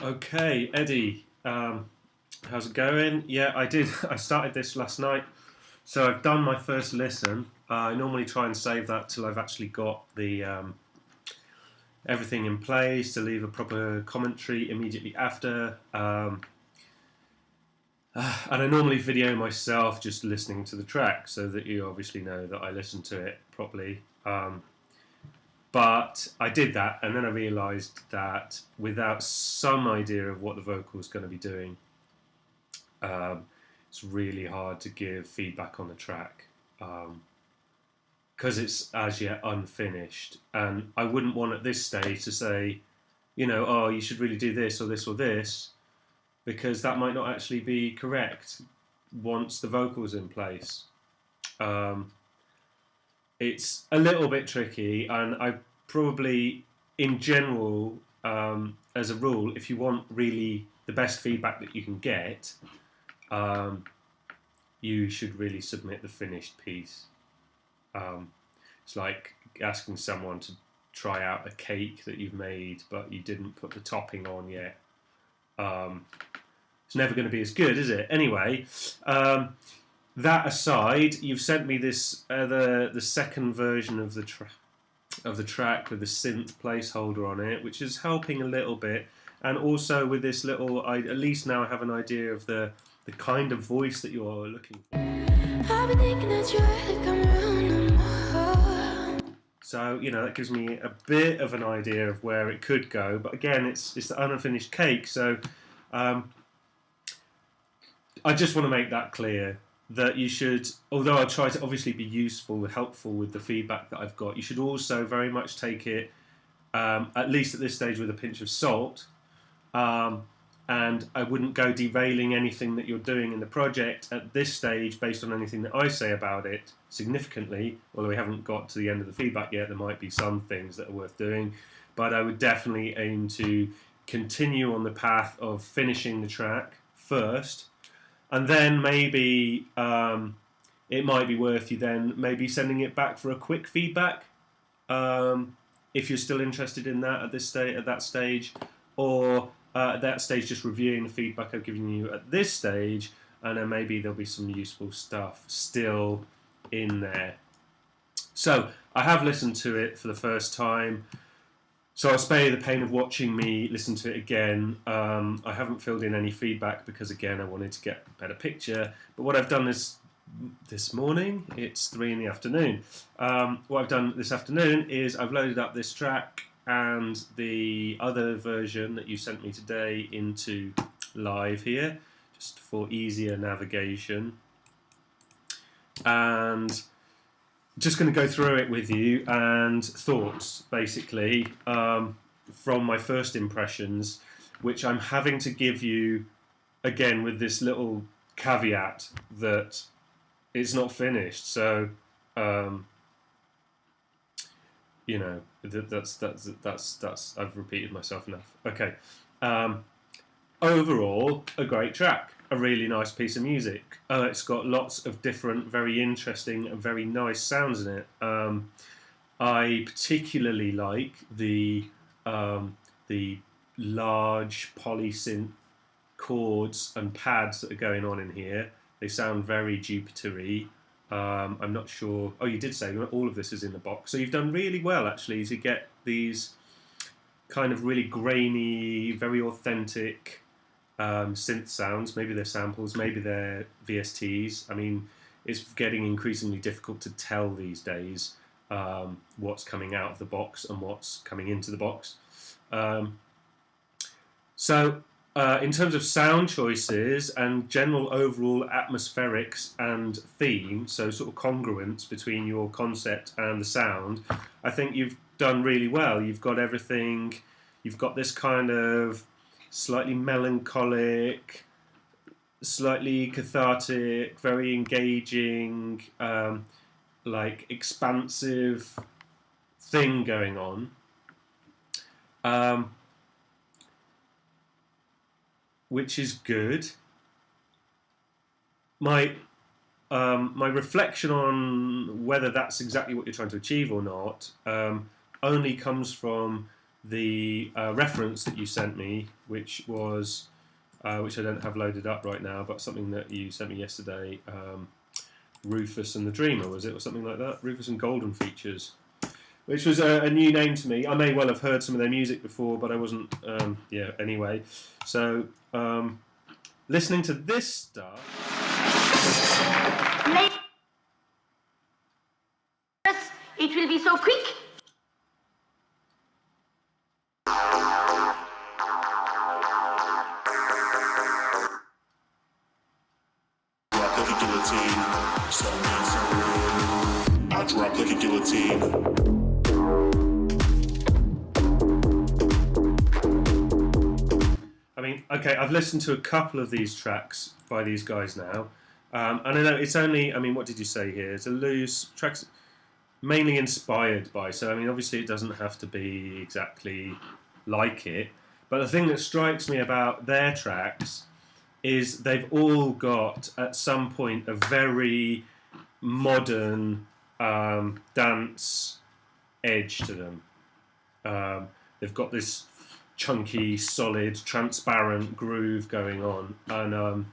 Okay, Eddie, how's it going? Yeah, I did. I started this last night, so I've done my first listen. I normally try and save that till I've actually got the everything in place to leave a proper commentary immediately after. And I normally video myself just listening to the track so that you obviously know that I listened to it properly. But I did that, and then I realised that without some idea of what the vocal is going to be doing, um, it's really hard to give feedback on the track because it's as yet unfinished. And I wouldn't want at this stage to say, oh, you should really do this or this or this, because that might not actually be correct once the vocal's in place. Um, it's a little bit tricky, and I probably, in general, as a rule, if you want really the best feedback that you can get, um, you should really submit the finished piece. It's like asking someone to try out a cake that you've made, but you didn't put the topping on yet. It's never going to be as good, is it? Anyway, that aside, you've sent me this the second version of the track with the synth placeholder on it, which is helping a little bit, and also with this little, I at least now have an idea of the kind of voice that you're looking for. I've been thinking that you really come around no more. So that gives me a bit of an idea of where it could go, but again, it's the unfinished cake. So I just want to make that clear, that you should, although I try to obviously be useful, helpful with the feedback that I've got, you should also very much take it, at least at this stage, with a pinch of salt. And I wouldn't go derailing anything that you're doing in the project at this stage based on anything that I say about it significantly. Although we haven't got to the end of the feedback yet, there might be some things that are worth doing. But I would definitely aim to continue on the path of finishing the track first, and then maybe it might be worth you then maybe sending it back for a quick feedback, if you're still interested in that at that stage, or at that stage just reviewing the feedback I've given you at this stage, and then maybe there'll be some useful stuff still in there. So I have listened to it for the first time, so I'll spare you the pain of watching me listen to it again. I haven't filled in any feedback because, again, I wanted to get a better picture. But what I've done is, this morning, it's 3 in the afternoon. What I've done this afternoon is I've loaded up this track and the other version that you sent me today into live here, just for easier navigation. And just going to go through it with you and thoughts, basically, from my first impressions, which I'm having to give you, again, with this little caveat that it's not finished. So, that's I've repeated myself enough. Okay. Overall, a great track. A really nice piece of music. It's got lots of different, very interesting and very nice sounds in it. I particularly like the large polysynth chords and pads that are going on in here. They sound very Jupiter-y. I'm not sure. Oh, you did say all of this is in the box. So you've done really well, actually, to get these kind of really grainy, very authentic synth sounds. Maybe they're samples, maybe they're VSTs. I mean, it's getting increasingly difficult to tell these days what's coming out of the box and what's coming into the box. So in terms of sound choices and general overall atmospherics and theme, so sort of congruence between your concept and the sound, I think you've done really well. You've got everything. You've got this kind of slightly melancholic, slightly cathartic, very engaging, like expansive thing going on, which is good. My reflection on whether that's exactly what you're trying to achieve or not only comes from the reference that you sent me, which was which I don't have loaded up right now, but something that you sent me yesterday. Rufus and the Dreamer, was it, or something like that? Rufus and Golden Features, which was a new name to me. I may well have heard some of their music before, but I wasn't. Yeah. Anyway, so listening to this stuff. It will be so quick. I drop like a guillotine. I mean, okay, I've listened to a couple of these tracks by these guys now, and I know it's only, I mean, what did you say here? It's a loose tracks, mainly inspired by, so I mean, obviously it doesn't have to be exactly like it, but the thing that strikes me about their tracks is they've all got, at some point, a very modern dance edge to them. They've got this chunky, solid, transparent groove going on, and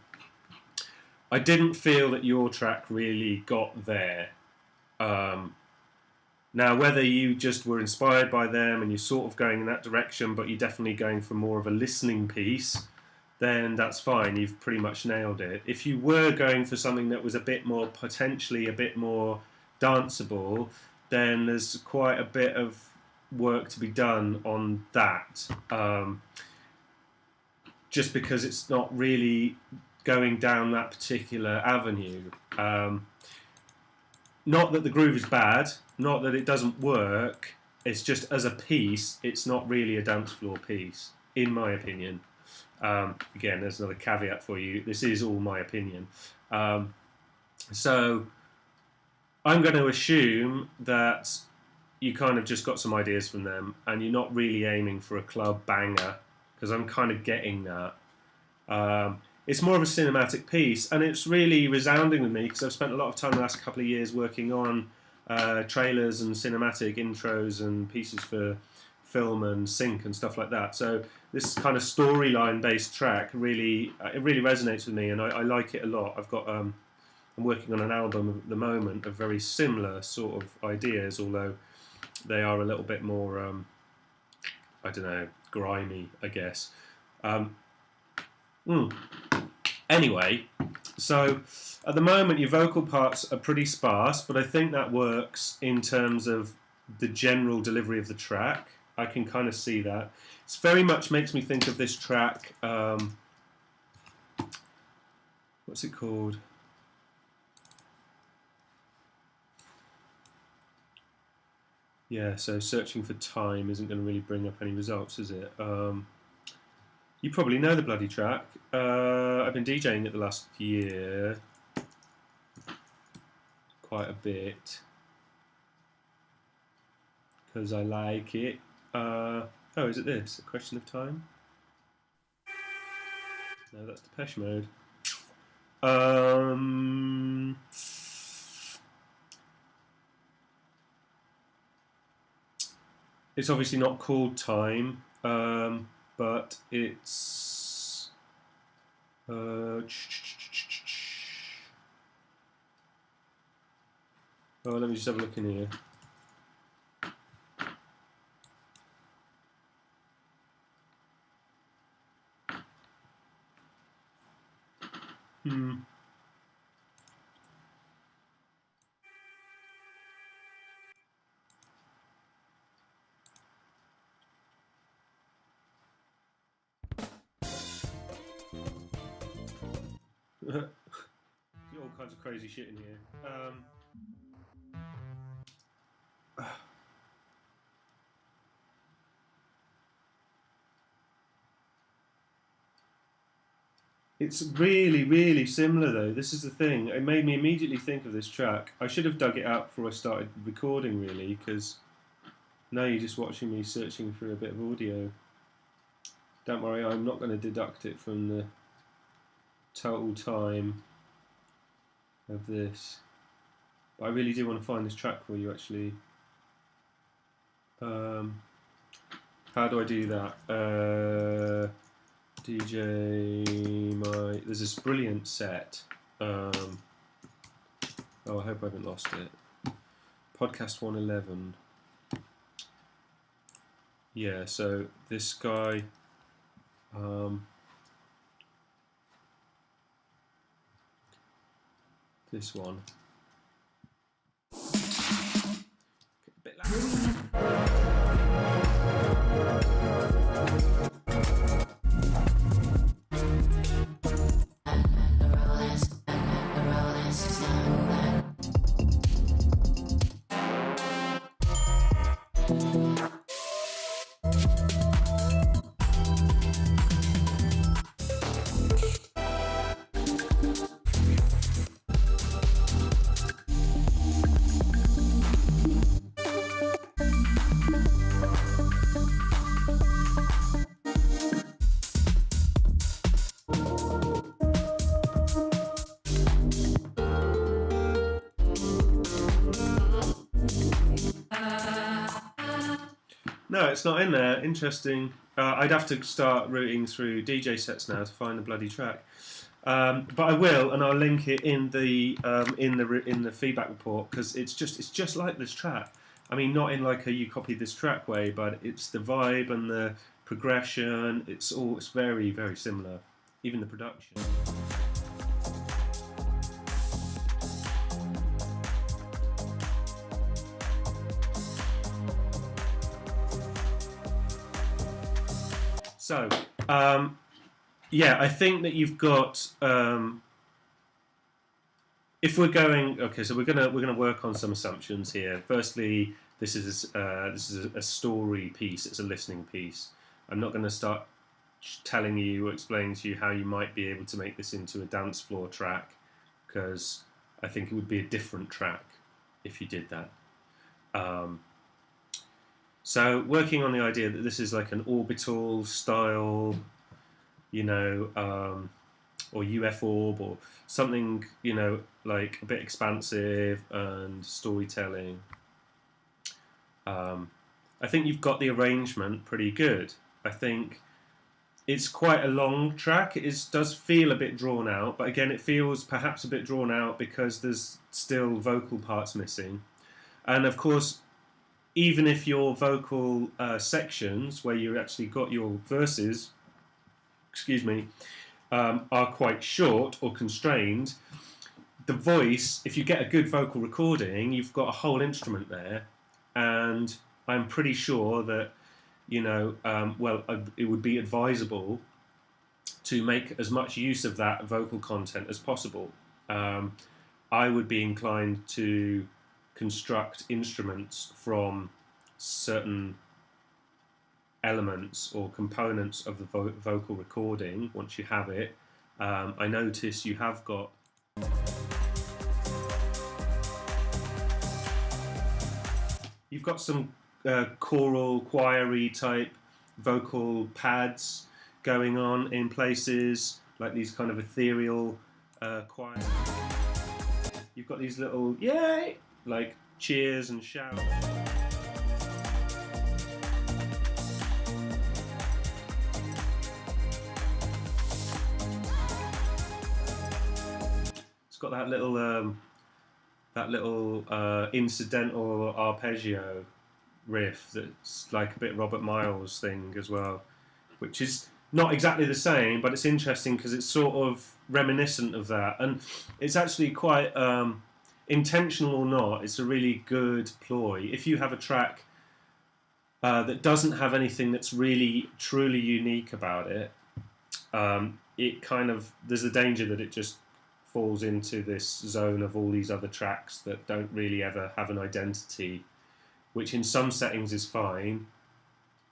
I didn't feel that your track really got there. Now, whether you just were inspired by them and you're sort of going in that direction, but you're definitely going for more of a listening piece, then that's fine. You've pretty much nailed it. If you were going for something that was a bit more, potentially a bit more danceable, then there's quite a bit of work to be done on that. Just because it's not really going down that particular avenue. Not that the groove is bad, not that it doesn't work, it's just as a piece, it's not really a dance floor piece, in my opinion. Again, there's another caveat for you, this is all my opinion. So, I'm going to assume that you kind of just got some ideas from them, and you're not really aiming for a club banger, because I'm kind of getting that. It's more of a cinematic piece, and it's really resounding with me because I've spent a lot of time the last couple of years working on trailers and cinematic intros and pieces for film and sync and stuff like that. So this kind of storyline-based track really resonates with me, and I like it a lot. I've got I'm working on an album at the moment of very similar sort of ideas, although they are a little bit more I don't know, grimy, I guess. Anyway, so at the moment your vocal parts are pretty sparse, but I think that works in terms of the general delivery of the track. I can kind of see that. It very much makes me think of this track, what's it called? Yeah, so Searching for Time isn't going to really bring up any results, is it? You probably know the bloody track. I've been DJing it the last year quite a bit because I like it. Oh, is it this? A Question of Time? No, that's Depeche Mode. It's obviously not called Time. But it's oh, let me just have a look in here. All kinds of crazy shit in here. It's really, really similar though. This is the thing. It made me immediately think of this track. I should have dug it out before I started recording, really, because now you're just watching me searching for a bit of audio. Don't worry, I'm not going to deduct it from the total time of this. But I really do want to find this track for you, actually. How do I do that? there's this brilliant set. Oh, I hope I haven't lost it. Podcast 111. Yeah, so this guy, this one. A bit No, it's not in there. Interesting. I'd have to start routing through DJ sets now to find the bloody track. But I will, and I'll link it in the feedback report, because it's just like this track. I mean, not in like a you copy this track way, but it's the vibe and the progression. It's very, very similar. Even the production. So, yeah, I think that you've got. If we're going, okay, so we're gonna work on some assumptions here. Firstly, this is a story piece. It's a listening piece. I'm not going to start telling you or explaining to you how you might be able to make this into a dance floor track, because I think it would be a different track if you did that. So working on the idea that this is like an orbital style, or UF orb or something, like a bit expansive and storytelling. I think you've got the arrangement pretty good. I think it's quite a long track. It does feel a bit drawn out, but again, it feels perhaps a bit drawn out because there's still vocal parts missing. And of course, even if your vocal sections, where you actually got your verses, are quite short or constrained, the voice, if you get a good vocal recording, you've got a whole instrument there, and I'm pretty sure that, it would be advisable to make as much use of that vocal content as possible. I would be inclined to construct instruments from certain elements or components of the vocal recording once you have it. I notice you have got some choral, choiry type vocal pads going on in places, like these kind of ethereal choir. You've got these little yay, like cheers and shouts. It's got that little incidental arpeggio riff that's like a bit Robert Miles thing as well, which is not exactly the same, but it's interesting because it's sort of reminiscent of that, and it's actually quite intentional or not. It's a really good ploy. If you have a track that doesn't have anything that's really truly unique about it, it kind of, there's a danger that it just falls into this zone of all these other tracks that don't really ever have an identity, which in some settings is fine,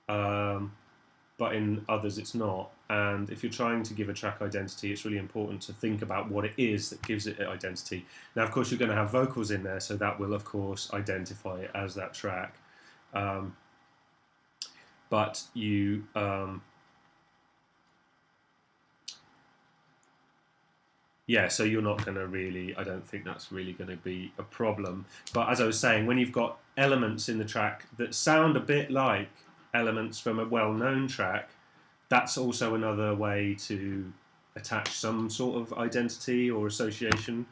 but in others it's not. And if you're trying to give a track identity, it's really important to think about what it is that gives it identity. Now, of course, you're going to have vocals in there, so that will, of course, identify it as that track. But you... yeah, so you're not going to really, I don't think that's really going to be a problem. But as I was saying, when you've got elements in the track that sound a bit like elements from a well-known track, that's also another way to attach some sort of identity or association,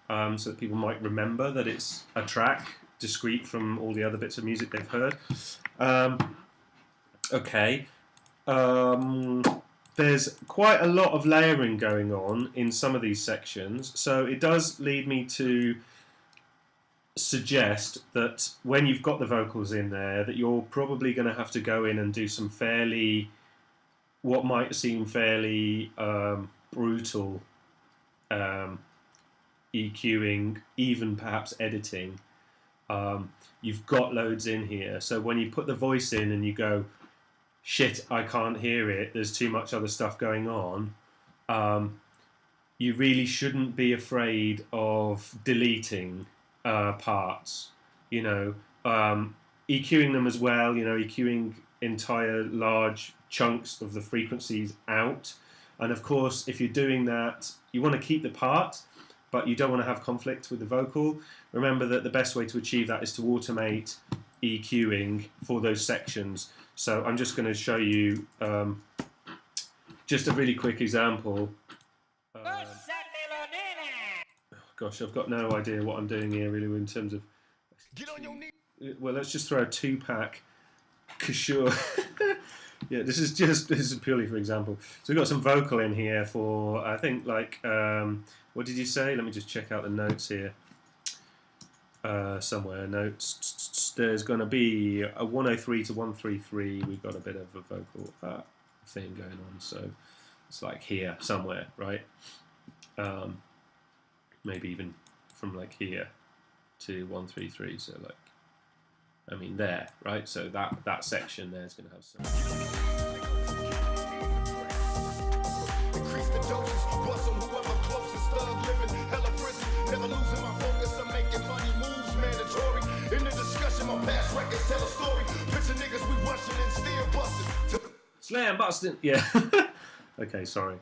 so that people might remember that it's a track discrete from all the other bits of music they've heard. Okay. There's quite a lot of layering going on in some of these sections, so it does lead me to suggest that when you've got the vocals in there, that you're probably going to have to go in and do some what might seem fairly brutal EQing, even perhaps editing. You've got loads in here, so when you put the voice in and you go, shit, I can't hear it, there's too much other stuff going on, you really shouldn't be afraid of deleting parts, EQing them as well, EQing entire large chunks of the frequencies out. And of course, if you're doing that, you want to keep the part, but you don't want to have conflict with the vocal. Remember that the best way to achieve that is to automate EQing for those sections. So I'm just going to show you just a really quick example. Gosh, I've got no idea what I'm doing here really in terms of... Get on your knee. Well, let's just throw a 2-pack. Sure. Yeah, this is purely for example. So we've got some vocal in here for, I think, like, what did you say? Let me just check out the notes here. Somewhere, notes. There's going to be a 103 to 133. We've got a bit of a vocal thing going on. So it's like here, somewhere, right? Maybe even from like here to 133. So like, I mean there, right? So that section there is going to have some. Increase the doses, bust on whoever closest, thug living, hella prison, never losing my focus. I'm making money moves mandatory. In the discussion, my past records tell a story. Picture niggas we rushing and still busting. Slam busting, yeah. Okay, sorry.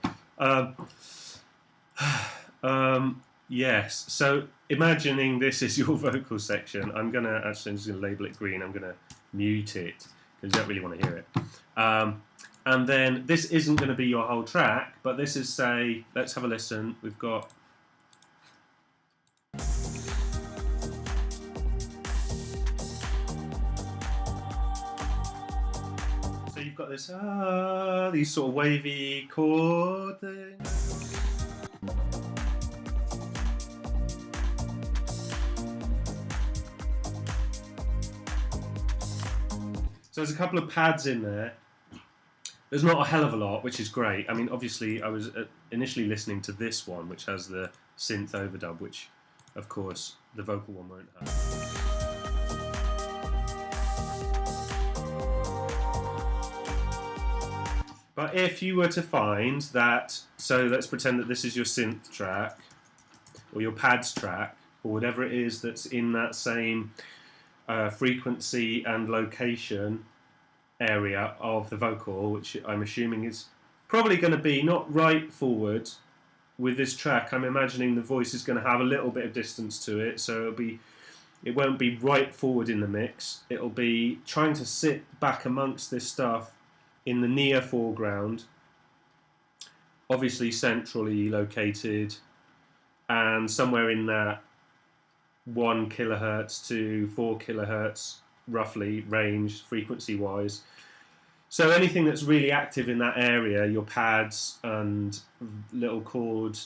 Yes, so imagining this is your vocal section, I'm just going to label it green. I'm going to mute it because you don't really want to hear it. And then this isn't going to be your whole track, but this is, say, let's have a listen. We've got... So you've got this, these sort of wavy chord things. So there's a couple of pads in there. There's not a hell of a lot, which is great. I mean, obviously, I was initially listening to this one, which has the synth overdub, which, of course, the vocal one won't have. But if you were to find that, so let's pretend that this is your synth track, or your pads track, or whatever it is that's in that same frequency and location area of the vocal, which I'm assuming is probably going to be not right forward with this track. I'm imagining the voice is going to have a little bit of distance to it, so it won't be right forward in the mix. It'll be trying to sit back amongst this stuff in the near foreground, obviously centrally located, and somewhere in that 1 kilohertz to 4 kilohertz roughly range frequency wise. So anything that's really active in that area, your pads and little chord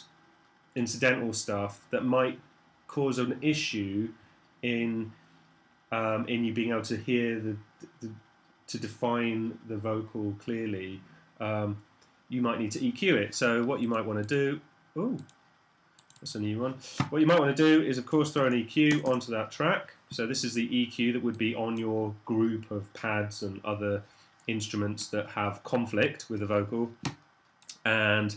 incidental stuff that might cause an issue in you being able to hear to define the vocal clearly, you might need to EQ it. So what you might want to do, that's a new one. What you might want to do is, of course, throw an EQ onto that track. So this is the EQ that would be on your group of pads and other instruments that have conflict with the vocal. And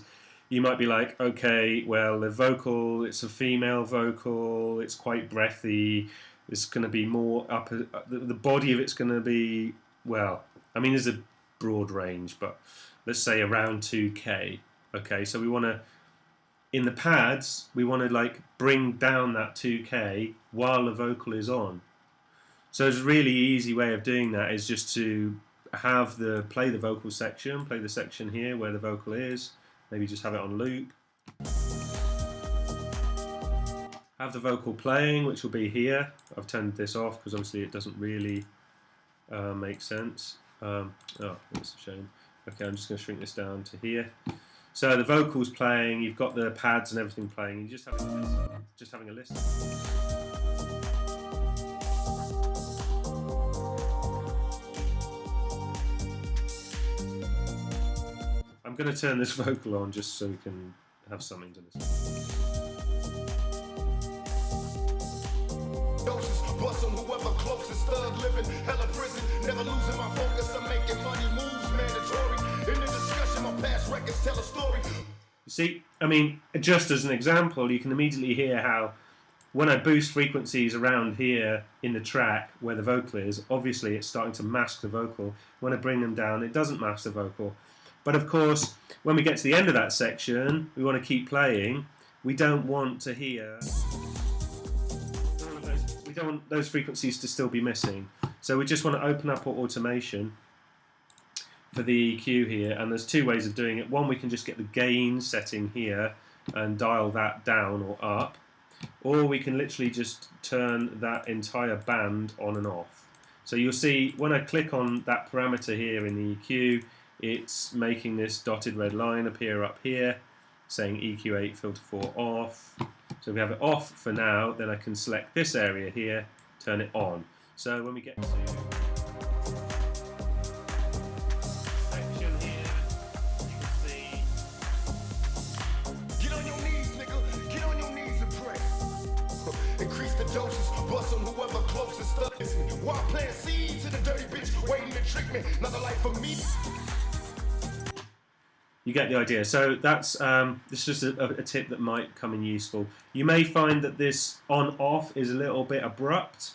you might be like, okay, well, the vocal, it's a female vocal, it's quite breathy, it's going to be more the body of it's going to be, well, I mean, there's a broad range, but let's say around 2K. Okay, so we want to, in the pads, we want to like bring down that 2K while the vocal is on. So it's a really easy way of doing that is just to have play the vocal section, play the section here where the vocal is, maybe just have it on loop. Have the vocal playing, which will be here. I've turned this off because obviously it doesn't really make sense. Oh, that's a shame. Okay, I'm just going to shrink this down to here. So the vocals playing, you've got the pads and everything playing, and you're just having a listen. I'm going to turn this vocal on just so we can have something to listen. Bustin' whoever closest, thug living, hella prison, never losing my focus. I'm making money moves mandatory. In the discussion, my past records tell a story. You see, I mean, just as an example, you can immediately hear how when I boost frequencies around here in the track where the vocal is, obviously it's starting to mask the vocal. When I bring them down, it doesn't mask the vocal. But of course, when we get to the end of that section, we want to keep playing. We don't want to hear... We don't want those frequencies to still be missing. So we just want to open up our automation for the EQ here, and there's two ways of doing it. One, we can just get the gain setting here and dial that down or up, or we can literally just turn that entire band on and off. So you'll see when I click on that parameter here in the EQ, it's making this dotted red line appear up here saying EQ8 filter 4 off. So if we have it off for now, then I can select this area here, turn it on. So when we get to section here, you can see. Get on your knees, nigga. Get on your knees and pray. Increase the doses, bust on whoever closest. While planting seeds in the dirty bitch, waiting to trick me. Not the life of me. You get the idea. So that's this is just a tip that might come in useful. You may find that this on-off is a little bit abrupt,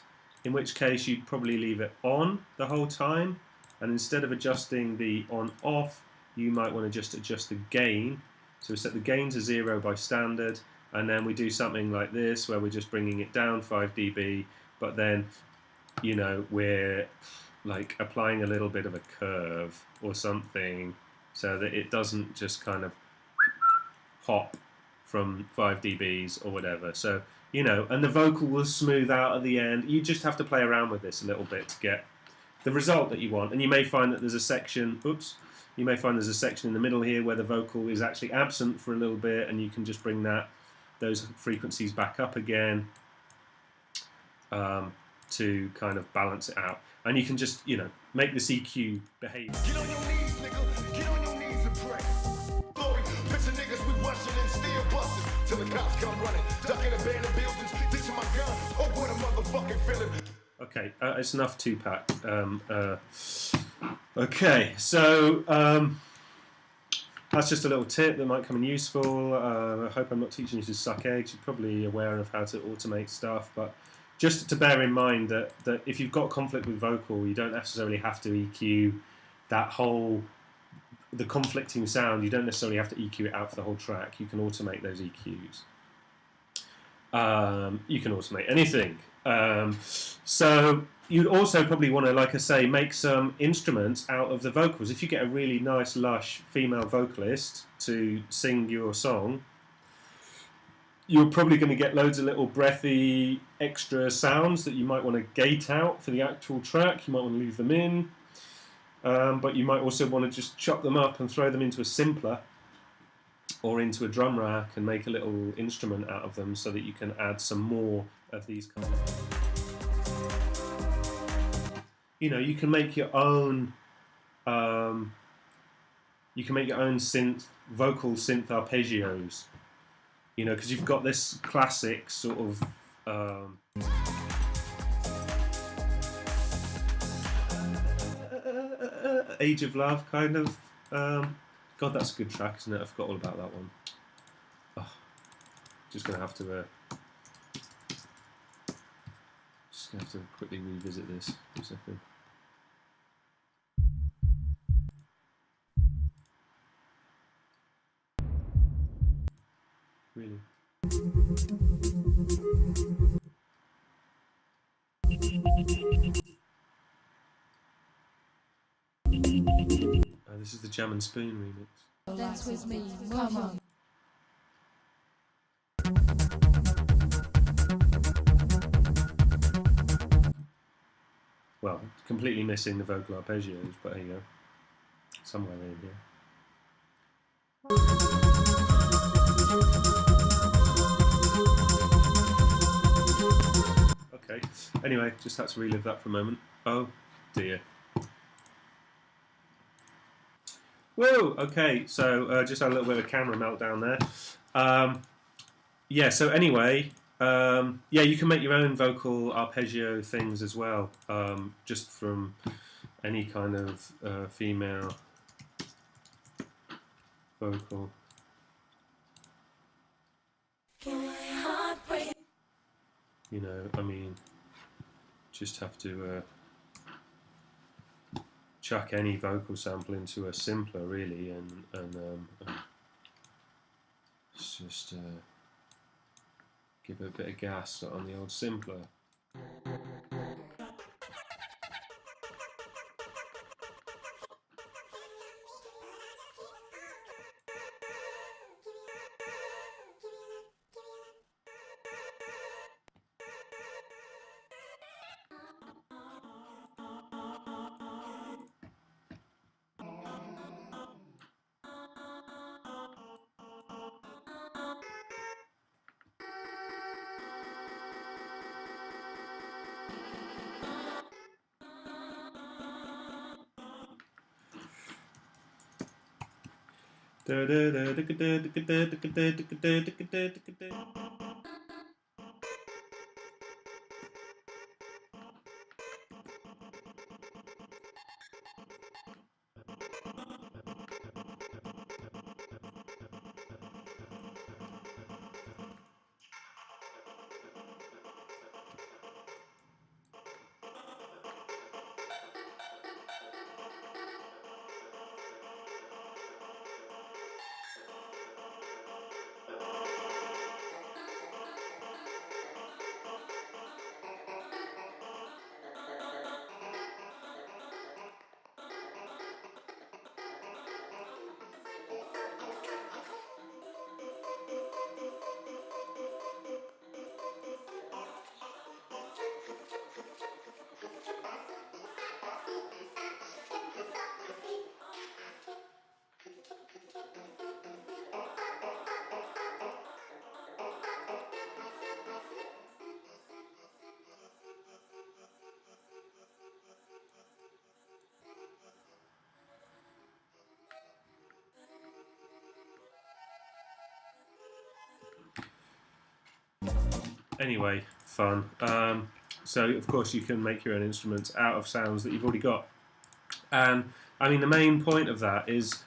in which case you'd probably leave it on the whole time, and instead of adjusting the on-off, you might want to just adjust the gain. So we set the gain to 0 by standard, and then we do something like this where we're just bringing it down 5 dB, but then, you know, we're like applying a little bit of a curve or something, so that it doesn't just kind of hop from 5 dBs or whatever. So, you know, and the vocal will smooth out at the end. You just have to play around with this a little bit to get the result that you want. And you may find that there's a section, you may find there's a section in the middle here where the vocal is actually absent for a little bit, and you can just bring those frequencies back up again to kind of balance it out. And you can just, you know, make this EQ behave. Get on your knees, nigga. Get on your knees and pray. Glory, picture niggas we rushing and still busting till the cops come running, ducking abandoned buildings, ditching my gun. Oh, what a motherfucking feeling. Okay, it's enough two-pack. Okay, so that's just a little tip that might come in useful. I hope I'm not teaching you to suck eggs. You're probably aware of how to automate stuff, but just to bear in mind that if you've got conflict with vocal, you don't necessarily have to EQ the conflicting sound. You don't necessarily have to EQ it out for the whole track. You can automate those EQs. You can automate anything. So you'd also probably want to, like I say, make some instruments out of the vocals. If you get a really nice, lush female vocalist to sing your song, you're probably going to get loads of little breathy extra sounds that you might want to gate out for the actual track. You might want to leave them in, but you might also want to just chop them up and throw them into a simpler or into a drum rack and make a little instrument out of them so that you can add some more of these kind of... You know, you can make your own vocal synth arpeggios. You know, because you've got this classic sort of Age of Love kind of. God, that's a good track, isn't it? I forgot all about that one. Oh, just gonna have to quickly revisit this for a second. Really. This is the Jam and Spoon remix. Dance with me, come on. Well, completely missing the vocal arpeggios, but there you go. Somewhere in here. Okay, anyway, just had to relive that for a moment. Oh dear. Whoa, okay, so just had a little bit of a camera meltdown there. Yeah, so anyway, yeah, you can make your own vocal arpeggio things as well, just from any kind of female vocal. You know, I mean, just have to chuck any vocal sample into a simpler, really, and just give it a bit of gas on the old simpler. Anyway, fun. So of course you can make your own instruments out of sounds that you've already got. And I mean the main point of that is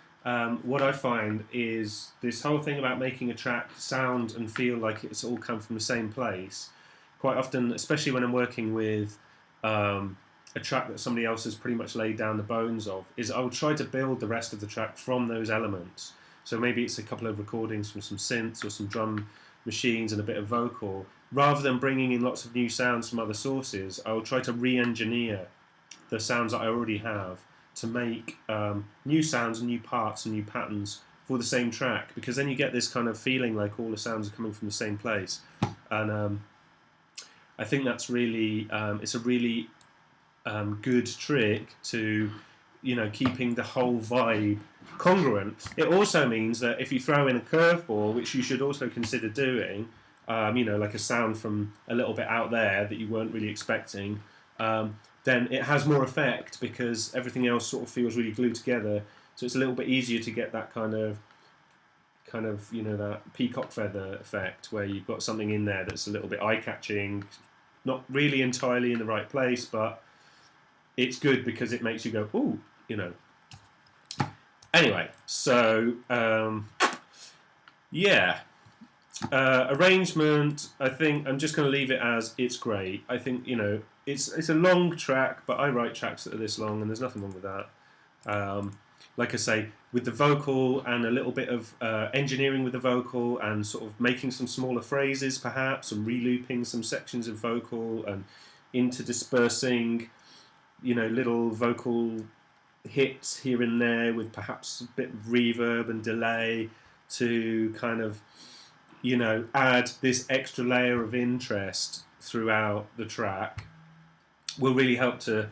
what I find is this whole thing about making a track sound and feel like it's all come from the same place. Quite often, especially when I'm working with a track that somebody else has pretty much laid down the bones of, is I'll try to build the rest of the track from those elements. So maybe it's a couple of recordings from some synths or some drum machines and a bit of vocal. Rather than bringing in lots of new sounds from other sources, I'll try to re-engineer the sounds that I already have to make new sounds and new parts and new patterns for the same track, because then you get this kind of feeling like all the sounds are coming from the same place. And I think that's really, it's a really good trick to, you know, keeping the whole vibe congruent. It also means that if you throw in a curveball, which you should also consider doing, you know, like a sound from a little bit out there that you weren't really expecting, then it has more effect because everything else sort of feels really glued together. So it's a little bit easier to get that kind of, you know, that peacock feather effect where you've got something in there that's a little bit eye-catching, not really entirely in the right place, but it's good because it makes you go, ooh, you know. Anyway, so yeah. Arrangement, I think I'm just going to leave it as it's great. I think, you know, it's a long track, but I write tracks that are this long and there's nothing wrong with that. Like I say, with the vocal and a little bit of engineering with the vocal and sort of making some smaller phrases perhaps and re-looping some sections of vocal and interdispersing, you know, little vocal hits here and there with perhaps a bit of reverb and delay to kind of, add this extra layer of interest throughout the track will really help to,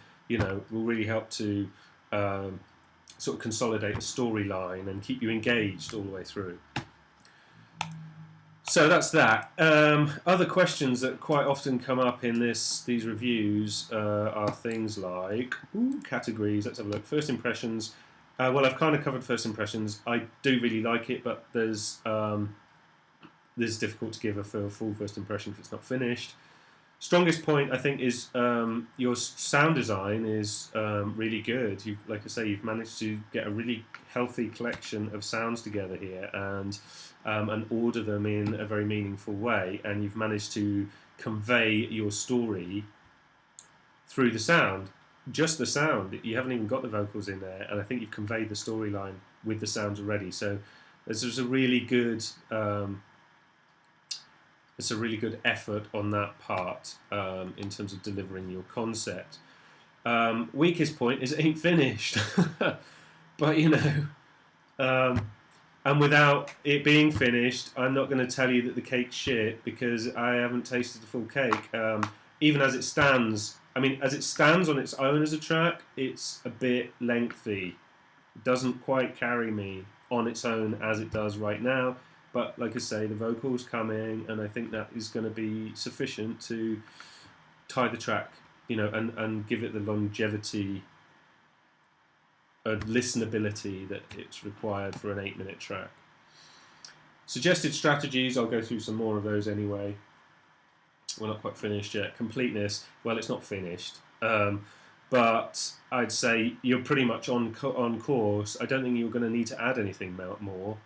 sort of consolidate the storyline and keep you engaged all the way through. So that's that. Other questions that quite often come up in these reviews are things like categories. Let's have a look. First impressions. Well, I've kind of covered first impressions. I do really like it, but there's difficult to give a full first impression because it's not finished. Strongest point, I think, is your sound design is really good. Like I say, you've managed to get a really healthy collection of sounds together here and order them in a very meaningful way. And you've managed to convey your story through the sound, just the sound. You haven't even got the vocals in there, and I think you've conveyed the storyline with the sounds already. So there's a really good. It's a really good effort on that part in terms of delivering your concept. Weakest point is it ain't finished. But, and without it being finished, I'm not going to tell you that the cake's shit because I haven't tasted the full cake. Even as it stands, as it stands on its own as a track, it's a bit lengthy. It doesn't quite carry me on its own as it does right now. But like I say, the vocals come in, and I think that is going to be sufficient to tie the track, and give it the longevity and listenability that it's required for an 8-minute track. Suggested strategies, I'll go through some more of those anyway. We're not quite finished yet. Completeness, well, it's not finished. But I'd say you're pretty much on course. I don't think you're going to need to add anything more.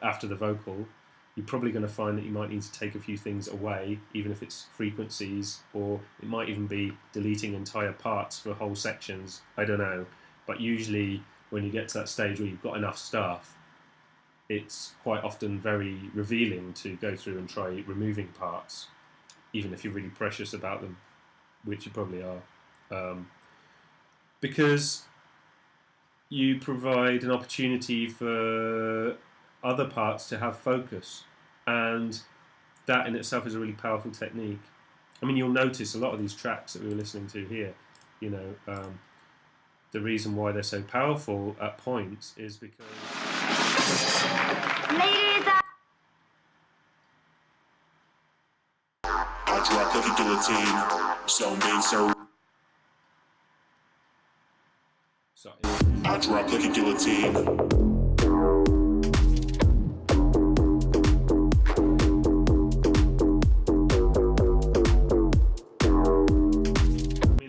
After the vocal, you're probably going to find that you might need to take a few things away, even if it's frequencies, or it might even be deleting entire parts for whole sections. I don't know. But usually when you get to that stage where you've got enough stuff, it's quite often very revealing to go through and try removing parts, even if you're really precious about them, which you probably are. Because you provide an opportunity for other parts to have focus, and that in itself is a really powerful technique. You'll notice a lot of these tracks that we were listening to here, the reason why they're so powerful at points is because Ladies, I drop like a guillotine. So mean, so. sorry. I drop like a guillotine.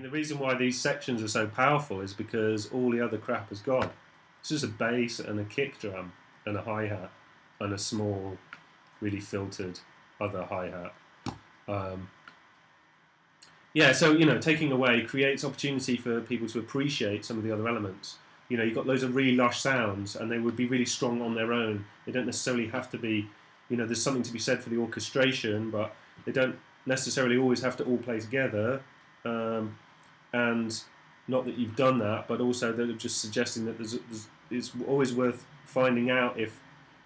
The reason why these sections are so powerful is because all the other crap has gone. It's just a bass and a kick drum and a hi-hat and a small, really filtered other hi-hat. So taking away creates opportunity for people to appreciate some of the other elements. You've got loads of really lush sounds, and they would be really strong on their own. They don't necessarily have to be, there's something to be said for the orchestration, but they don't necessarily always have to all play together. And not that you've done that, but also they're just suggesting that it's always worth finding out if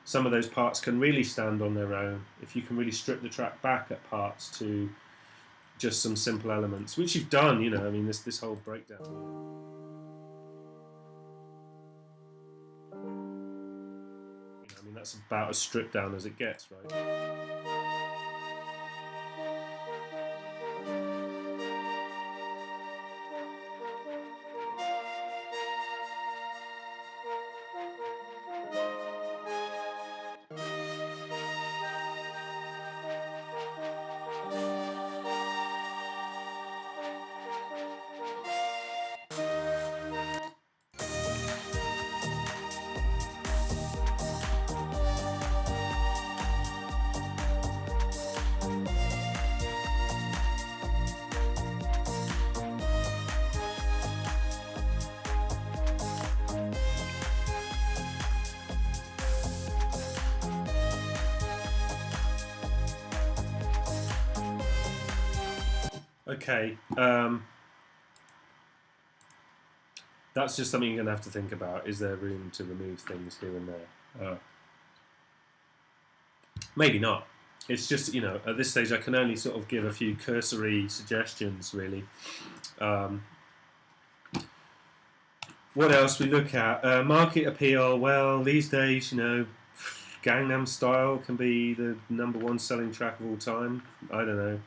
some of those parts can really stand on their own, if you can really strip the track back at parts to just some simple elements, which you've done, this whole breakdown. That's about as stripped down as it gets, right? Okay. that's just something you're going to have to think about. Is there room to remove things here and there? Maybe not. It's just, at this stage I can only sort of give a few cursory suggestions, really. What else we look at? Market appeal. Well, these days, Gangnam Style can be the #1 selling track of all time. I don't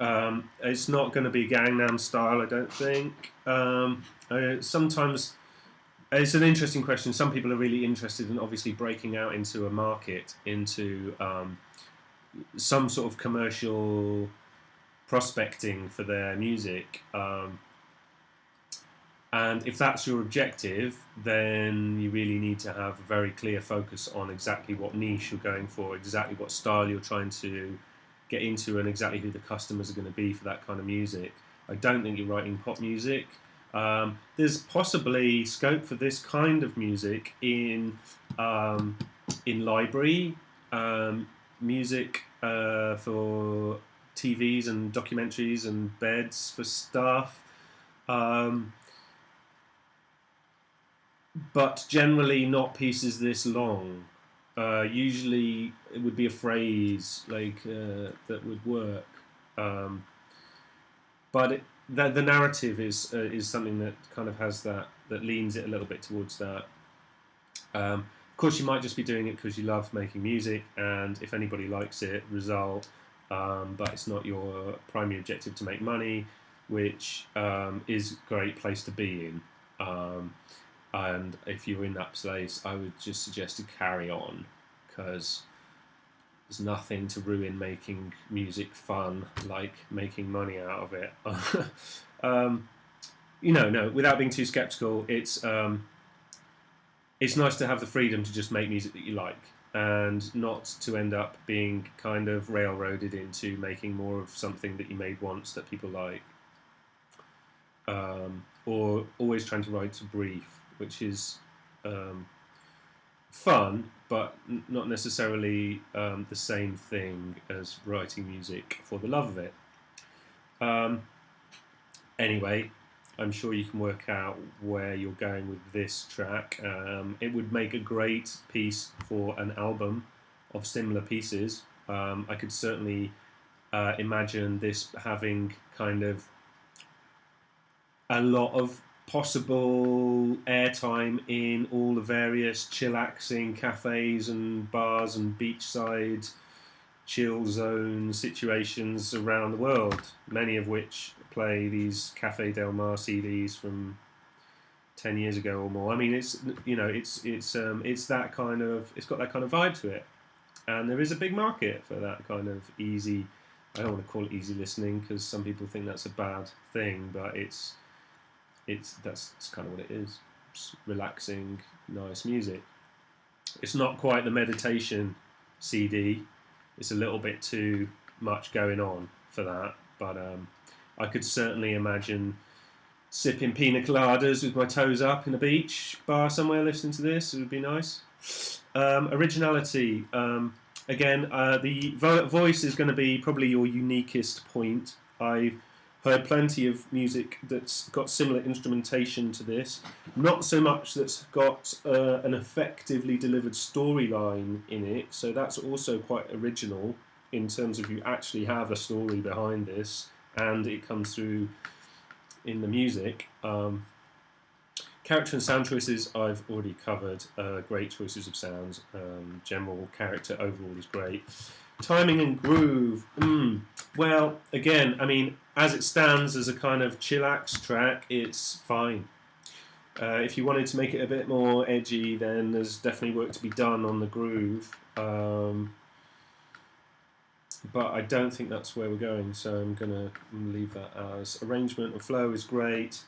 know. It's not going to be Gangnam Style, I don't think. Sometimes it's an interesting question. Some people are really interested in obviously breaking out into a market, into some sort of commercial prospecting for their music. And if that's your objective, then you really need to have a very clear focus on exactly what niche you're going for, exactly what style you're trying to get into, and exactly who the customers are going to be for that kind of music. I don't think you're writing pop music. There's possibly scope for this kind of music in library music for TVs and documentaries and beds for stuff. But generally not pieces this long. Usually it would be a phrase that would work. But the narrative is something that kind of has that leans it a little bit towards that. Of course, you might just be doing it because you love making music, and if anybody likes it, result. But it's not your primary objective to make money, which is a great place to be in. And if you're in that place, I would just suggest to carry on, because there's nothing to ruin making music fun like making money out of it. No, without being too skeptical, it's nice to have the freedom to just make music that you like, and not to end up being kind of railroaded into making more of something that you made once that people like, or always trying to write to brief, which is fun, but not necessarily the same thing as writing music for the love of it. Anyway, I'm sure you can work out where you're going with this track. It would make a great piece for an album of similar pieces. I could certainly imagine this having kind of a lot of possible airtime in all the various chillaxing cafes and bars and beachside chill zone situations around the world, many of which play these Cafe Del Mar CDs from 10 years ago or more. I mean, it's that kind of, it's got that kind of vibe to it, and there is a big market for that kind of easy. I don't want to call it easy listening because some people think that's a bad thing, but that's kind of what it is. It's relaxing, nice music. It's not quite the meditation CD. It's a little bit too much going on for that, but I could certainly imagine sipping pina coladas with my toes up in a beach bar somewhere listening to this. It would be nice. Originality. Again, the voice is going to be probably your uniquest point. I've heard plenty of music that's got similar instrumentation to this. Not so much that's got an effectively delivered storyline in it, so that's also quite original in terms of you actually have a story behind this and it comes through in the music. Character and sound choices I've already covered. Great choices of sounds. General character overall is great. Timing and groove. Well, again, I mean, as it stands as a kind of chillax track, it's fine. If you wanted to make it a bit more edgy, then there's definitely work to be done on the groove. But I don't think that's where we're going, so I'm going to leave that as. Arrangement and flow is great.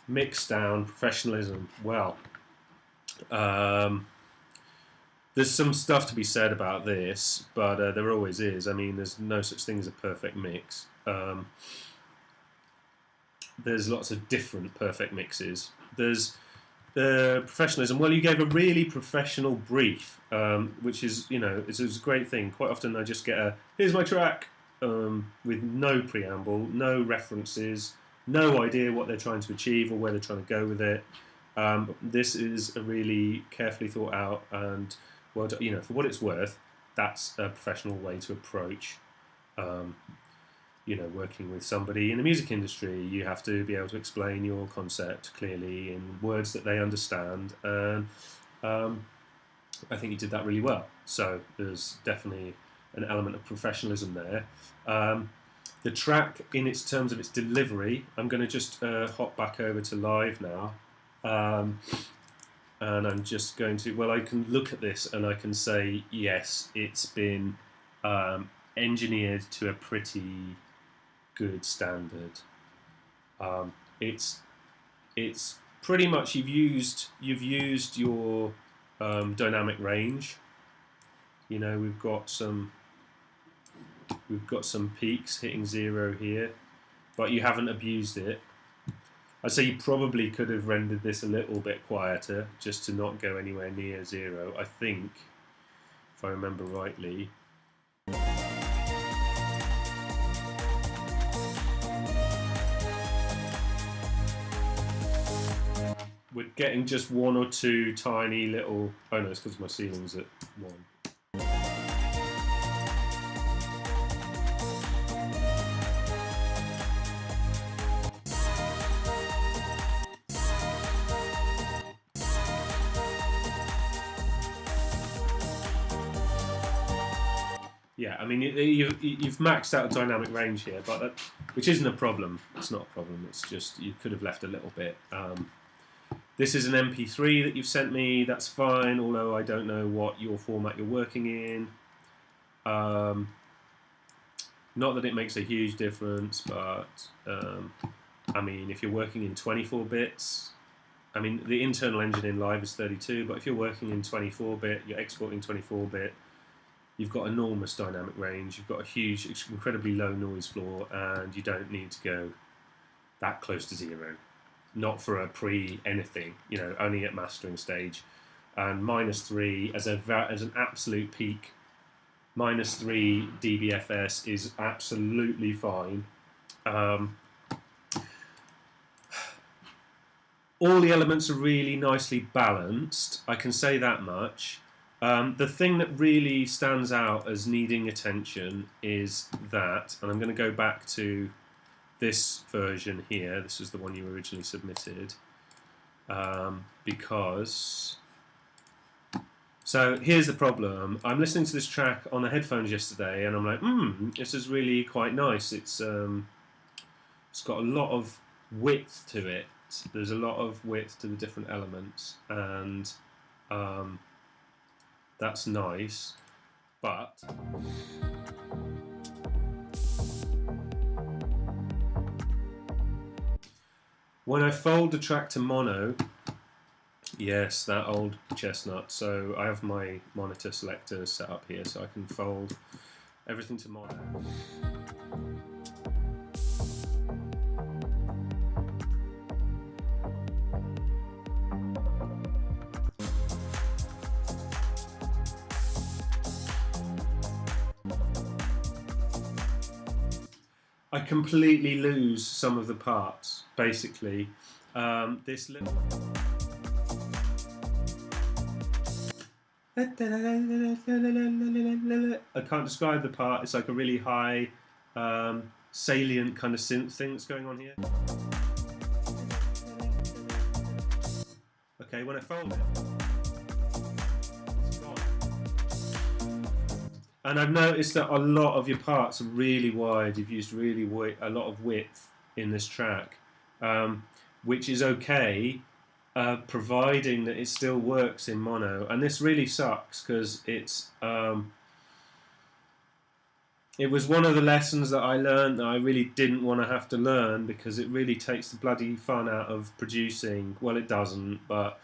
Mix down, professionalism. Well, there's some stuff to be said about this, but there always is. I mean, there's no such thing as a perfect mix. There's lots of different perfect mixes. There's the professionalism. Well, you gave a really professional brief, which is, it's a great thing. Quite often I just get here's my track, with no preamble, no references, no idea what they're trying to achieve or where they're trying to go with it. This is a really carefully thought out and, well, you know, for what it's worth, that's a professional way to approach, you know, working with somebody in the music industry. You have to be able to explain your concept clearly in words that they understand, and I think you did that really well. So there's definitely an element of professionalism there. The track, in its terms of its delivery, I'm going to just hop back over to live now, and I'm just going to, well, I can look at this and I can say, yes, it's been engineered to a pretty good standard. It's pretty much, you've used your dynamic range. You know, we've got some peaks hitting 0 here, but you haven't abused it. I'd say you probably could have rendered this a little bit quieter just to not go anywhere near 0, I think, if I remember rightly. We're getting just 1 or 2 tiny little... Oh no, it's because my ceiling's at 1. Yeah, I mean, you've maxed out a dynamic range here, but which isn't a problem. It's not a problem. It's just you could have left a little bit. This is an MP3 that you've sent me. That's fine, although I don't know what your format you're working in. Not that it makes a huge difference, but I mean, if you're working in 24 bits, I mean, the internal engine in live is 32, but if you're working in 24-bit, you're exporting 24-bit. You've got enormous dynamic range, you've got a huge, incredibly low noise floor, and you don't need to go that close to 0. Not for a pre-anything, you know, only at mastering stage. And -3 as an absolute peak, -3 dBFS is absolutely fine. All the elements are really nicely balanced, I can say that much. The thing that really stands out as needing attention is that, and I'm going to go back to this version here, this is the one you originally submitted, because, so here's the problem. I'm listening to this track on the headphones yesterday and I'm like, this is really quite nice. It's got a lot of width to it. There's a lot of width to the different elements, and that's nice, but when I fold the track to mono, yes, that old chestnut, so I have my monitor selector set up here so I can fold everything to mono. I completely lose some of the parts, basically. This little... I can't describe the part. It's like a really high, salient kind of synth thing that's going on here. Okay, when I fold it, it's gone. And I've noticed that a lot of your parts are really wide. You've used really a lot of width in this track, which is okay, providing that it still works in mono. And this really sucks because it's it was one of the lessons that I learned that I really didn't want to have to learn, because it really takes the bloody fun out of producing. Well, it doesn't, but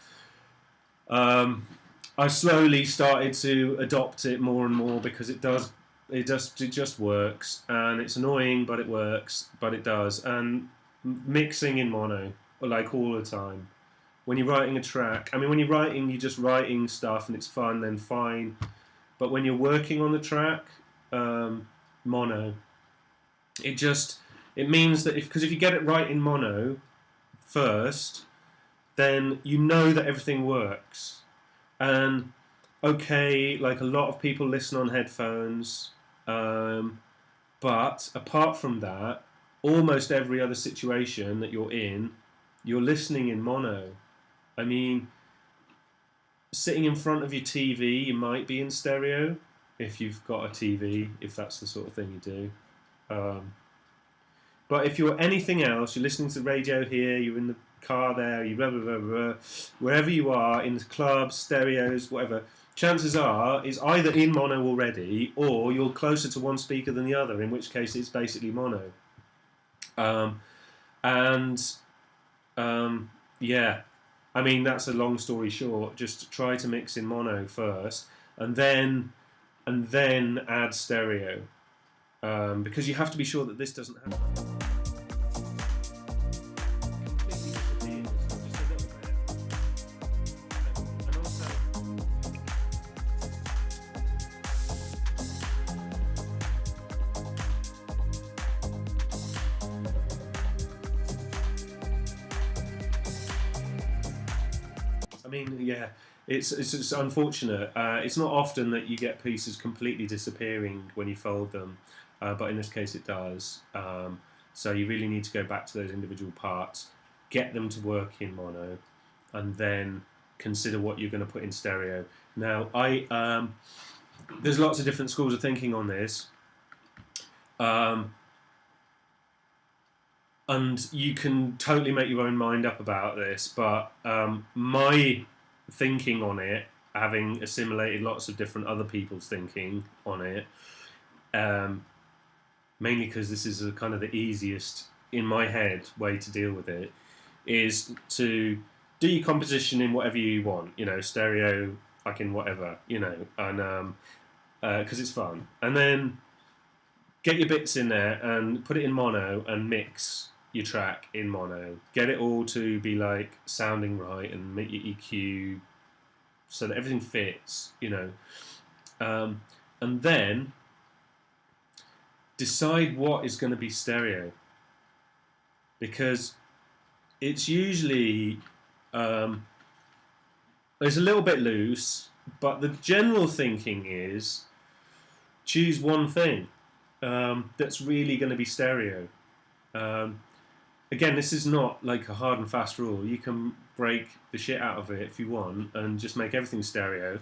I slowly started to adopt it more and more, because it just works, and it's annoying, but it works, but it does. And mixing in mono, like all the time. When you're writing a track, I mean, when you're writing, you're just writing stuff and it's fun, then fine. But when you're working on the track, mono, it just, It means that because if you get it right in mono first, then you know that everything works. And okay, like a lot of people listen on headphones, but apart from that, almost every other situation that you're in, you're listening in mono. I mean, sitting in front of your TV, you might be in stereo if you've got a TV, if that's the sort of thing you do. But if you're anything else, you're listening to the radio here, you're in the car there, you blah, blah, blah, blah, wherever you are, in the clubs, stereos, whatever, chances are it's either in mono already or you're closer to one speaker than the other, in which case it's basically mono. Yeah, I mean, that's a long story short. Just try to mix in mono first, and then add stereo, because you have to be sure that this doesn't happen. I mean, yeah, it's unfortunate. It's not often that you get pieces completely disappearing when you fold them, but in this case it does. So you really need to go back to those individual parts, get them to work in mono, and then consider what you're going to put in stereo. Now, there's lots of different schools of thinking on this. And you can totally make your own mind up about this, but my thinking on it, having assimilated lots of different other people's thinking on it, mainly because this is kind of the easiest, in my head, way to deal with it, is to do your composition in whatever you want, stereo, like in whatever, and because it's fun. And then get your bits in there and put it in mono and mix your track in mono. Get it all to be like sounding right and make your EQ so that everything fits, and then decide what is going to be stereo, because it's usually it's a little bit loose, but the general thinking is choose one thing that's really going to be stereo. Again, this is not like a hard and fast rule. You can break the shit out of it if you want and just make everything stereo,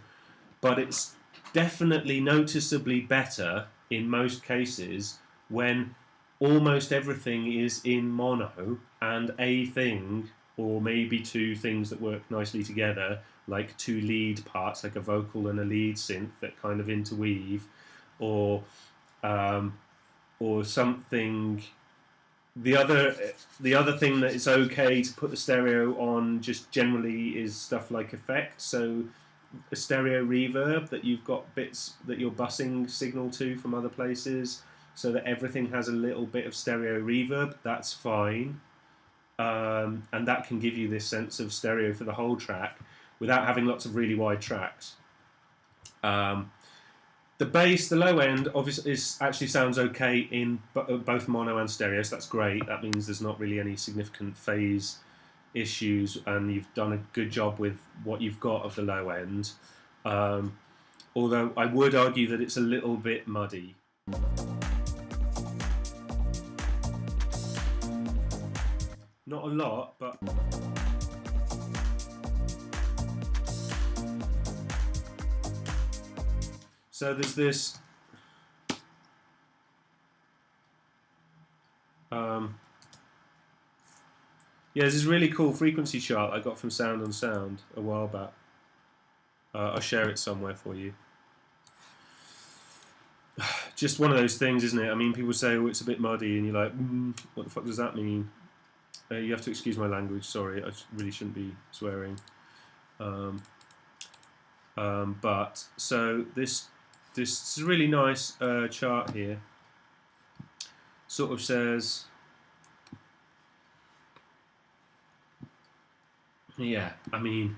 but it's definitely noticeably better in most cases when almost everything is in mono and a thing or maybe two things that work nicely together, like two lead parts, like a vocal and a lead synth that kind of interweave, or something. The other thing that it's okay to put the stereo on just generally is stuff like effects. So a stereo reverb that you've got bits that you're busing signal to from other places, so that everything has a little bit of stereo reverb. That's fine, and that can give you this sense of stereo for the whole track without having lots of really wide tracks. The bass, the low end, obviously actually sounds okay in both mono and stereo, so that's great. That means there's not really any significant phase issues, and you've done a good job with what you've got of the low end. Although I would argue that it's a little bit muddy. Not a lot, but... So there's this there's this really cool frequency chart I got from Sound on Sound a while back. I'll share it somewhere for you. Just one of those things, isn't it? I mean, people say, oh, it's a bit muddy, and you're like, what the fuck does that mean? You have to excuse my language, sorry, I really shouldn't be swearing. But, so this is a really nice chart here. Sort of says, yeah, I mean,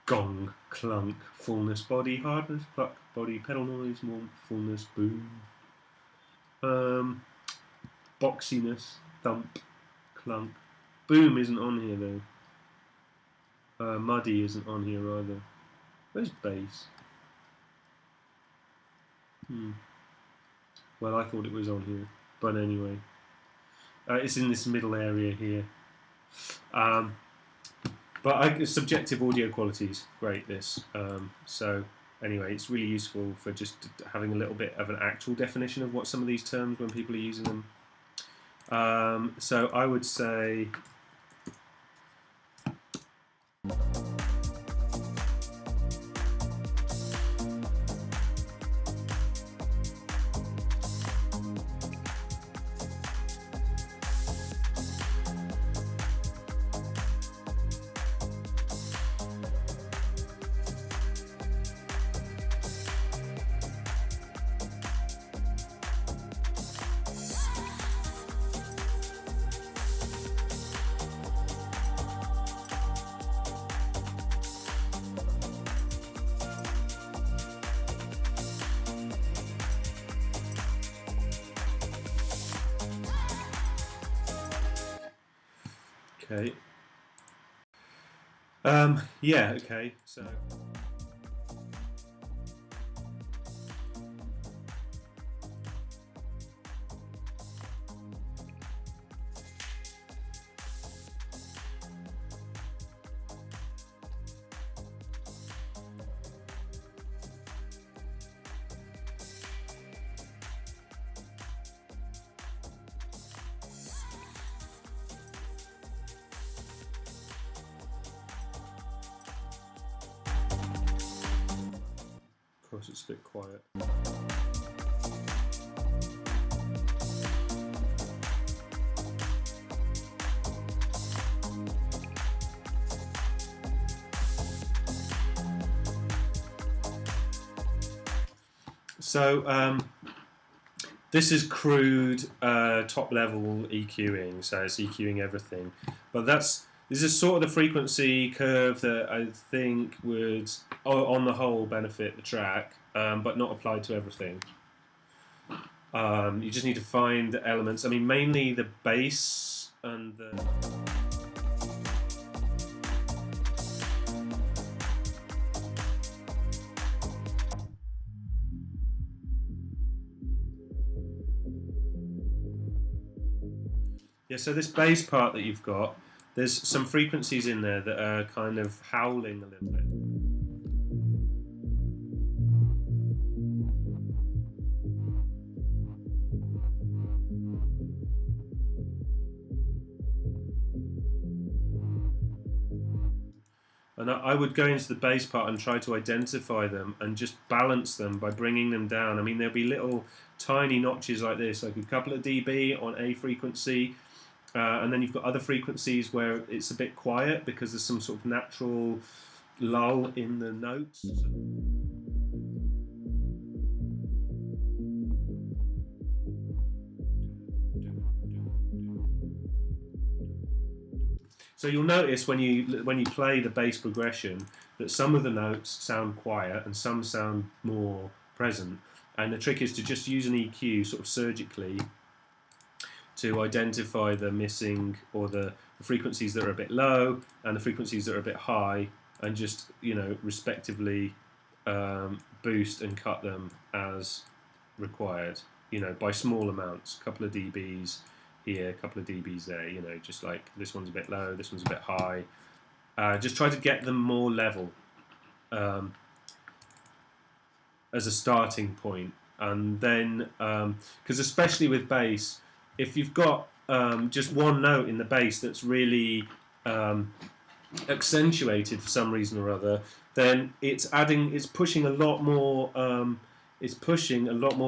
gong, clunk, fullness, body, hardness, pluck, body, pedal noise, warmth, fullness, boom. boxiness, thump, clunk. Boom isn't on here though. Muddy isn't on here either. Where's bass? Well, I thought it was on here, but anyway, it's in this middle area here. But subjective audio qualities, great. This. So anyway, it's really useful for just having a little bit of an actual definition of what some of these terms when people are using them. So I would say. Okay. Yeah, okay, so... Of course, it's a bit quiet. So this is crude top level EQing, so it's EQing everything, but this is sort of the frequency curve that I think would, on the whole, benefit the track, but not applied to everything. You just need to find the elements. I mean, mainly the bass and the... Yeah, so this bass part that you've got, there's some frequencies in there that are kind of howling a little bit. And I would go into the bass part and try to identify them and just balance them by bringing them down. I mean, there'll be little tiny notches like this, like a couple of dB on a frequency. And then you've got other frequencies where it's a bit quiet because there's some sort of natural lull in the notes. So you'll notice when you play the bass progression that some of the notes sound quiet and some sound more present. And the trick is to just use an EQ sort of surgically to identify the missing or the frequencies that are a bit low and the frequencies that are a bit high, and just, you know, respectively boost and cut them as required, you know, by small amounts, a couple of dBs here, a couple of dBs there, you know, just like this one's a bit low, this one's a bit high. Just try to get them more level as a starting point, and then because especially with bass, if you've got just one note in the bass that's really accentuated for some reason or other, then it's pushing a lot more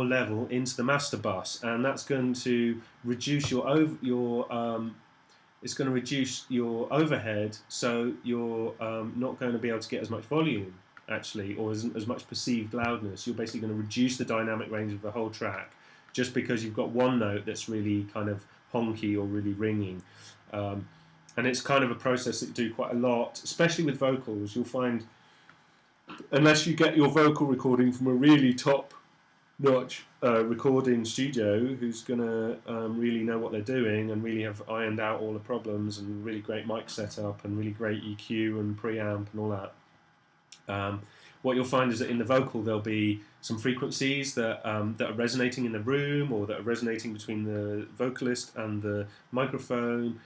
level into the master bus, and that's going to reduce it's going to reduce your overhead, so you're not going to be able to get as much volume actually, or as much perceived loudness. You're basically going to reduce the dynamic range of the whole track, just because you've got one note that's really kind of honky or really ringing. And it's kind of a process that you do quite a lot, especially with vocals. You'll find, unless you get your vocal recording from a really top notch recording studio who's going to really know what they're doing and really have ironed out all the problems and really great mic setup and really great EQ and preamp and all that. What you'll find is that in the vocal there'll be some frequencies that are resonating in the room or that are resonating between the vocalist and the microphone,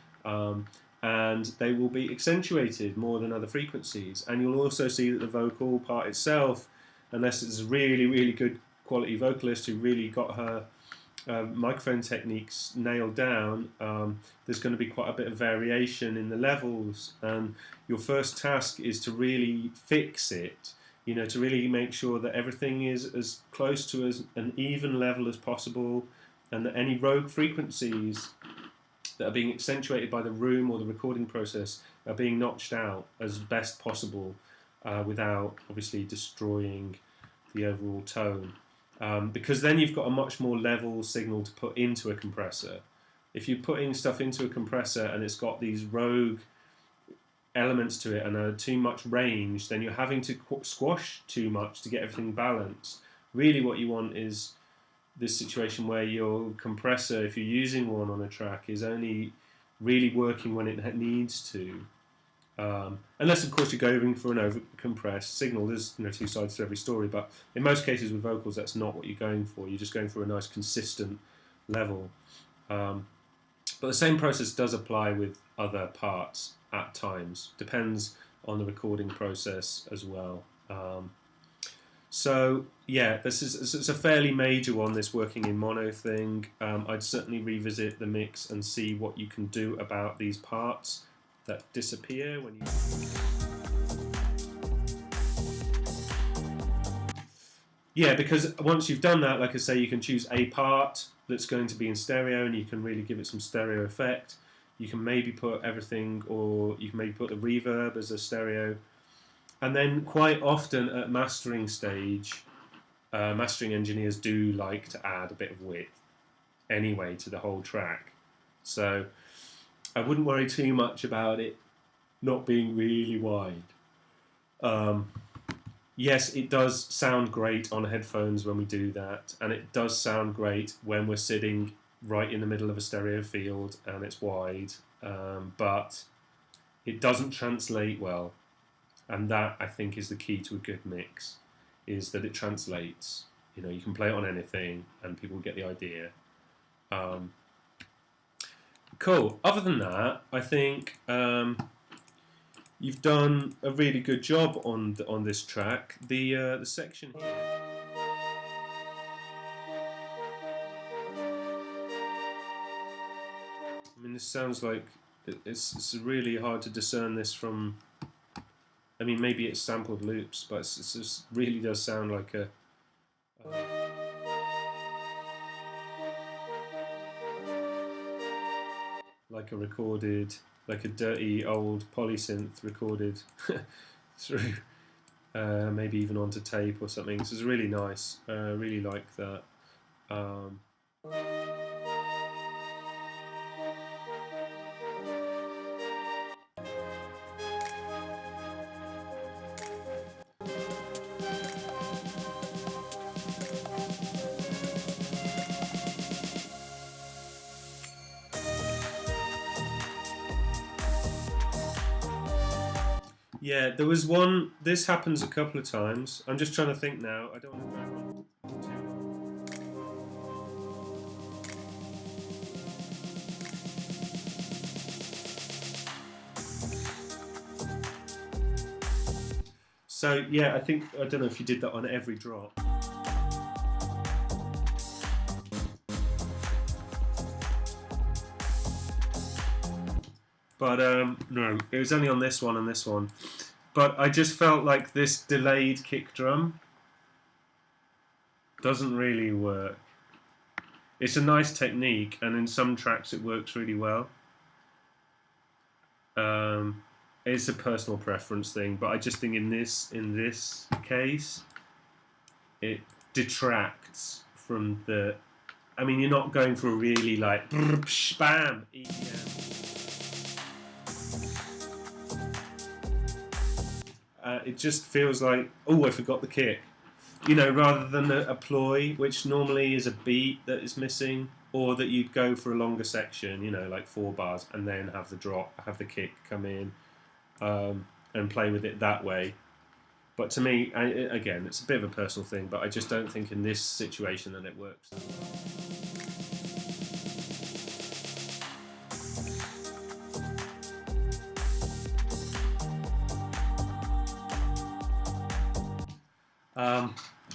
and they will be accentuated more than other frequencies. And you'll also see that the vocal part itself, unless it's a really, really good quality vocalist who really got her microphone techniques nailed down, there's going to be quite a bit of variation in the levels, and your first task is to really fix it, to really make sure that everything is as close to as an even level as possible, and that any rogue frequencies that are being accentuated by the room or the recording process are being notched out as best possible, without obviously destroying the overall tone. Because then you've got a much more level signal to put into a compressor. If you're putting stuff into a compressor and it's got these rogue elements to it and are too much range, then you're having to squash too much to get everything balanced. Really what you want is this situation where your compressor, if you're using one on a track, is only really working when it needs to. Unless, of course, you're going for an over-compressed signal. There's two sides to every story, but in most cases with vocals, that's not what you're going for. You're just going for a nice, consistent level. But the same process does apply with other parts at times. Depends on the recording process as well. So, yeah, it's a fairly major one, this working in mono thing. I'd certainly revisit the mix and see what you can do about these parts that disappear when you... Yeah, because once you've done that, like I say, you can choose a part that's going to be in stereo and you can really give it some stereo effect. You can maybe put everything, or you can maybe put the reverb as a stereo. And then quite often at mastering stage, mastering engineers do like to add a bit of width anyway to the whole track. So I wouldn't worry too much about it not being really wide. Yes, it does sound great on headphones when we do that, and it does sound great when we're sitting right in the middle of a stereo field and it's wide, but it doesn't translate well. And that, I think, is the key to a good mix, is that it translates. You can play it on anything and people get the idea. Cool. Other than that, I think you've done a really good job on this track. The section here. I mean, this sounds like it's really hard to discern this from. I mean, maybe it's sampled loops, but it just really does sound like a. Like a recorded, like a dirty old polysynth recorded through, maybe even onto tape or something. This is really nice. Really like that. Yeah, there was one. This happens a couple of times. I'm just trying to think now. I don't want to drag on too long. So yeah, I don't know if you did that on every drop. But no, it was only on this one and this one. But I just felt like this delayed kick drum doesn't really work. It's a nice technique, and in some tracks it works really well. It's a personal preference thing, but I just think in this case, it detracts from the. I mean, you're not going for a really like bam EDM. It just feels like, oh, I forgot the kick. you know, rather than a ploy, which normally is a beat that is missing, or that you'd go for a longer section, you know, like 4 bars, and then have the drop, have the kick come in, and play with it that way. But to me, again, it's a bit of a personal thing, but I just don't think in this situation that it works.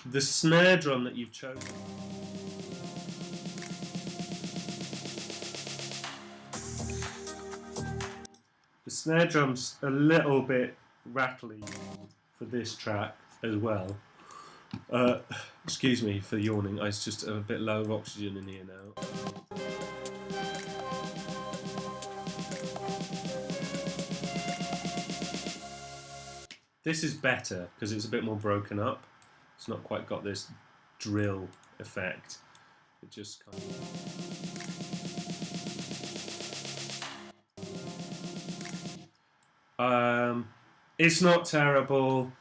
The snare drum that you've chosen. The snare drum's a little bit rattly for this track as well. Excuse me for yawning, it's just a bit low of oxygen in here now. This is better because it's a bit more broken up. It's not quite got this drill effect. It just kind of... it's not terrible.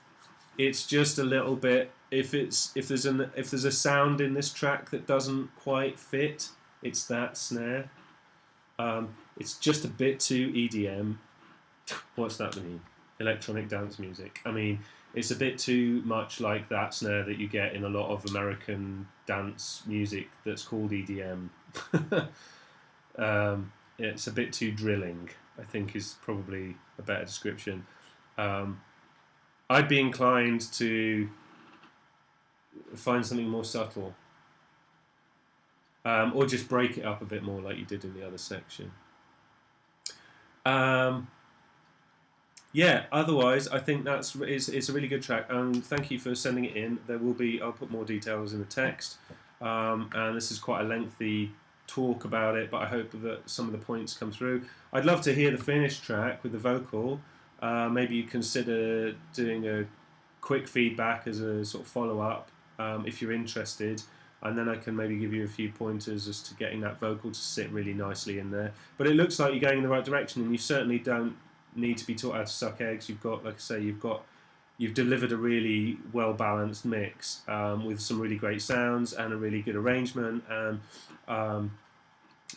It's just a little bit. If there's a sound in this track that doesn't quite fit, it's that snare. It's just a bit too EDM. What's that mean? Electronic dance music. I mean, it's a bit too much like that snare that you get in a lot of American dance music that's called EDM. It's a bit too drilling, I think, is probably a better description. I'd be inclined to find something more subtle, or just break it up a bit more like you did in the other section. Yeah, otherwise I think it's a really good track, and thank you for sending it in. I'll put more details in the text, and this is quite a lengthy talk about it, but I hope that some of the points come through. I'd love to hear the finished track with the vocal. Maybe you consider doing a quick feedback as a sort of follow-up if you're interested, and then I can maybe give you a few pointers as to getting that vocal to sit really nicely in there. But it looks like you're going in the right direction, and you certainly don't need to be taught how to suck eggs. You've got, like I say, you've delivered a really well-balanced mix with some really great sounds and a really good arrangement, and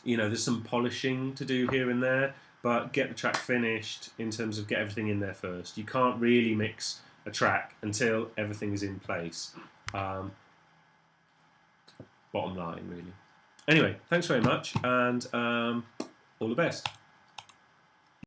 you know, there's some polishing to do here and there, but get the track finished in terms of get everything in there first. You can't really mix a track until everything is in place. Bottom line, really. Anyway, thanks very much, and all the best.